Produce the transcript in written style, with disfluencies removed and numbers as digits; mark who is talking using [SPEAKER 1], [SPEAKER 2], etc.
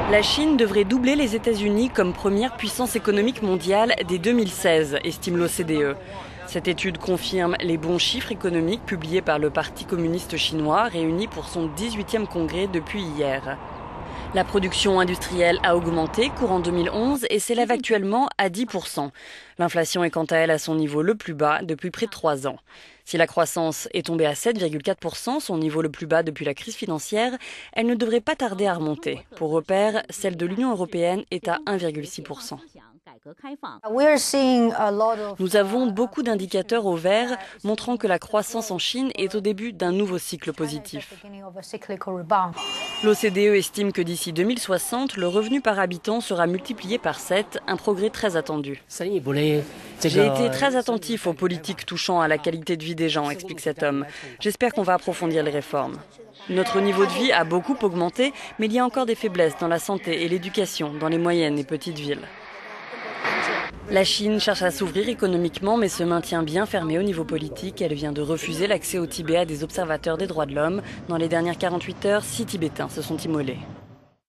[SPEAKER 1] La Chine devrait doubler les États-Unis comme première puissance économique mondiale dès 2016, estime l'OCDE. Cette étude confirme les bons chiffres économiques publiés par le Parti communiste chinois, réuni pour son 18e congrès depuis hier. La production industrielle a augmenté courant 2011 et s'élève actuellement à 10%. L'inflation est quant à elle à son niveau le plus bas depuis près de 3 ans. Si la croissance est tombée à 7,4%, son niveau le plus bas depuis la crise financière, elle ne devrait pas tarder à remonter. Pour repère, celle de l'Union européenne est à 1,6%. Nous avons beaucoup d'indicateurs au vert montrant que la croissance en Chine est au début d'un nouveau cycle positif. L'OCDE estime que d'ici 2060, le revenu par habitant sera multiplié par 7, un progrès très attendu. J'ai été très attentif aux politiques touchant à la qualité de vie des gens, explique cet homme. J'espère qu'on va approfondir les réformes. Notre niveau de vie a beaucoup augmenté, mais il y a encore des faiblesses dans la santé et l'éducation, dans les moyennes et petites villes. La Chine cherche à s'ouvrir économiquement mais se maintient bien fermée au niveau politique. Elle vient de refuser l'accès au Tibet à des observateurs des droits de l'homme. Dans les dernières 48 heures, 6 Tibétains se sont immolés.